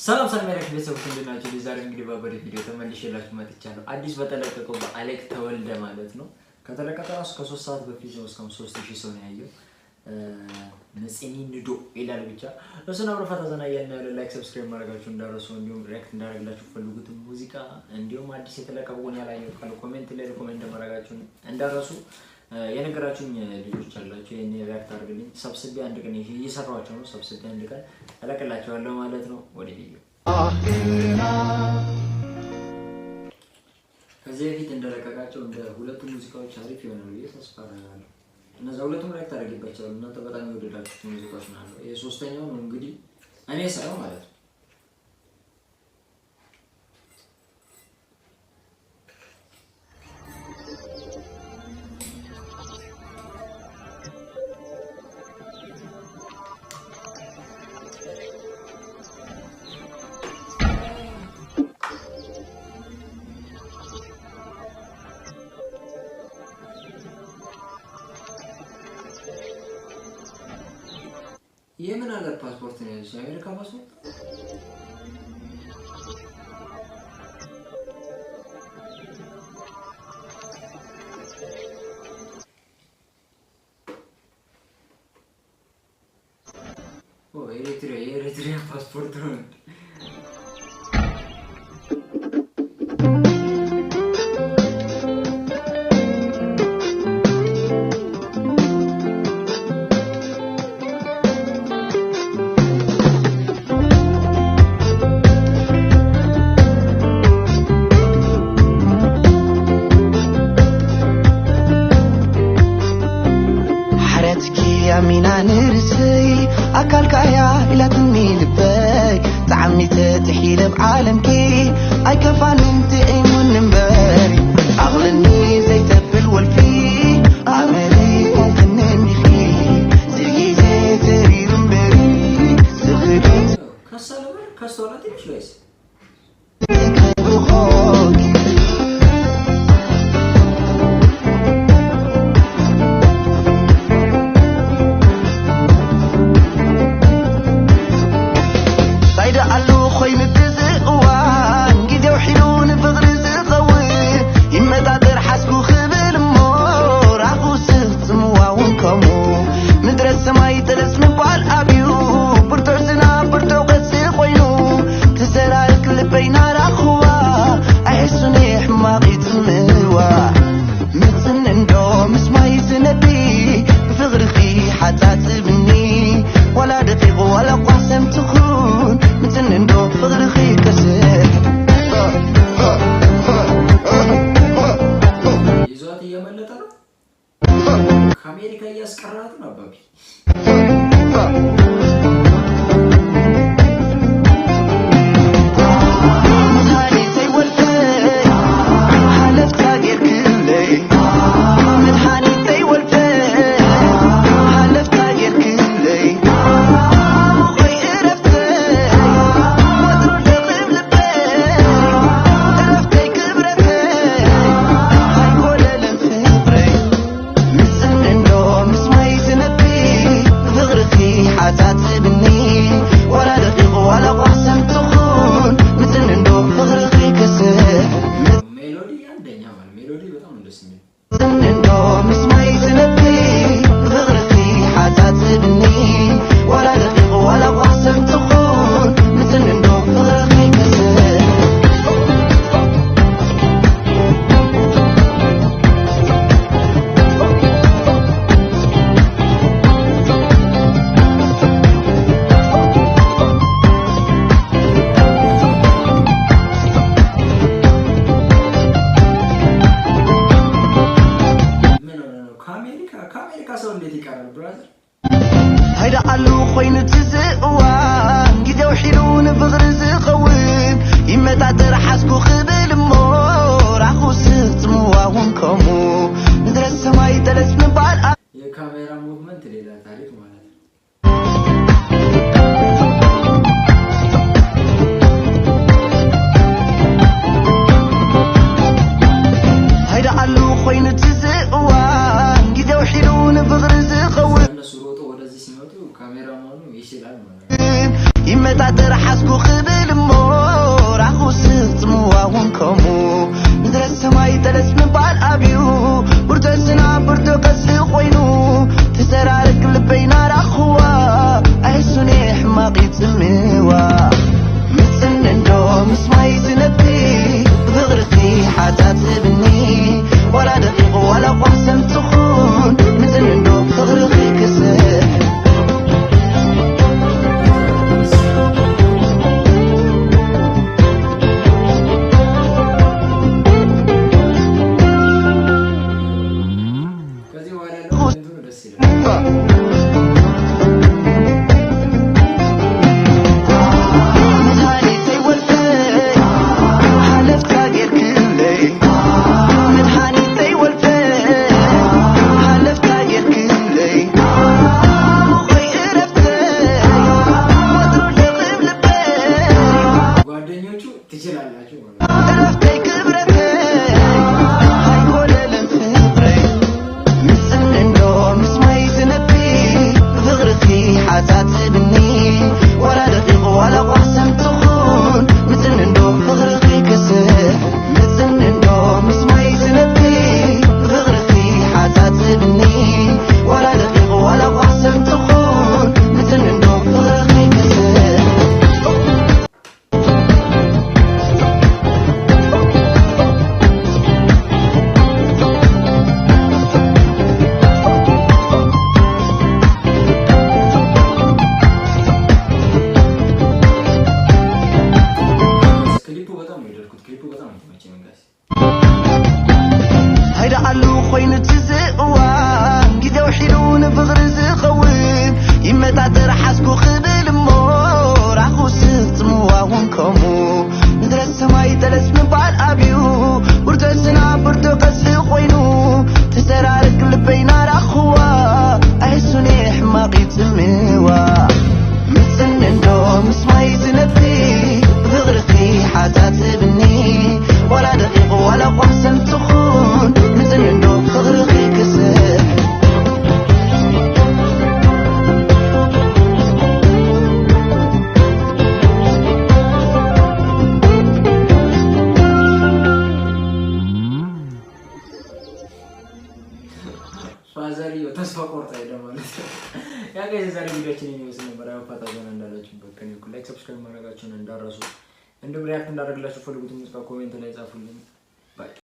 ሰላም ሰላም ያለክ ቤተሰቦች እንደናችሁ ዛሬ እንግዲህ በአበደ ቪዲዮ ተመልሼላችሁ መጥቻለሁ። አዲስ በተለቀቀው በአሌክ ተወልደ ማለት ነው። ከተለቀቀ ራሱ ከ3 ሰዓት በፊት ነው። እስካሁን 3000 ሰው ነው ያየው። ነጽኒ ንዶ ይላል ብቻ እሱና አብረፋታ ዘና ያለ ላይክ ሰብስክራይብ ማድረጋችሁ እንዳረሱ እንዲሁም ሪአክት እንዳደረግላችሁ ፈልጉት ሙዚቃ እንዲሁም አዲስ የተለቀቀውን ያላየው ካለ ኮሜንት ላይ ኮሜንት ማድረጋችሁ እንዳረሱ የነገራችሁኝ ልጆች አላችሁ። የኔ ሪአክት አድርግልኝ ሰብስቤ አንድ ቀን እየሰራኋቸው ነው። ሰብስቤ አንድ ቀን እለቅላችኋለሁ ማለት ነው። ወደ ቪዲዮ ከዚህ በፊት እንደለቀቃቸው እንደ ሁለቱ ሙዚቃዎች አሪፍ ይሆናሉ ብዬ ተስፋ አደርጋለሁ። እነዛ ሁለቱም ሪአክት አድርጌባቸዋለሁ። እናንተ በጣም የወደዳችሁት ሙዚቃዎች ናቸው። የሶስተኛው ነው እንግዲህ እኔ ሳይሆን ማለት ነው። የምን ሀገር ፓስፖርት ነው ያለው? የአሜሪካ ፓስፖርት? ኦ የኤሪትሪያ ፓስፖርት ነው። يامينا نرسي أكل كايا إلى تميل باي تعمي تتحيل بعالمكي أي كفان انت ايمون نمباري أغلني زي تبل والفي عملي ممكن نمخي زي ترير مباري سغبي كسولاتي مش ليس ከአሜሪካ እያስቀራት ነው አባቢ هيدا قالو خوين تزقوان جدو حلون بغرز قوين يمتعتر حاسكو خبل مور عخو سخت مواون كمو ندرس سماي تلس من بعد يا كاميرا موفمنت ليلة تاريخ مالات هيدا قالو خوين تزقوان جدو حلون بغرز قوين ካሜራማኑ ይችላል ማለት يمتعتر حاسكو خبل ትችላላችሁ ማለት እረፍቴ ክብረቴ አይጎደልም ፍቅሬ ምስንዶ ምስማይ ዝነቢ ፍቅርኺ ሓሳትብኒ ወላ ደቂቕ ወላ ቋሕሰም ትኹን ምስንዶ ፍቅርኺ ክስሕ ምስንዶ ምስማይ ዝነቢ ፍቅርኺ ሓሳትብኒ ወላ ደቂቕ ወላ ቋሕሰም ትኹን ምስንዶ ፍቅርኺ ክስሕ هيدعلو خوين تزقوان جيزو حلون بغر زقوان يمتعتر حسكو خبل مور عخو سخت مواهون كمو ندرس سماي دلس من بعد أبيو ورتسنا بردو قسي خوينو تسرارك لبينا رخوا أحسوني حماقي تموا مسنندو مسماي زنبي بغرقي حاسات بني ولا دقيق ولا قحسن تخون مسنندو بغرقي كسح ፋዘሪዮ ተስፋ ቆርጣ ሄደ ማለት ያ ጋር የዛሬ ቪዲዮችን የሚመስል ነበር። ያው ፈታ ዘና እንዳላችሁበት ከኔ ላይክ ሰብስክራይብ ማድረጋችሁን እንዳረሱ እንዲሁም ሪአክት እንዳደርግላችሁ ፈልጉት ሙዚቃ ኮሜንት ላይ ጻፉልኝ። ባይ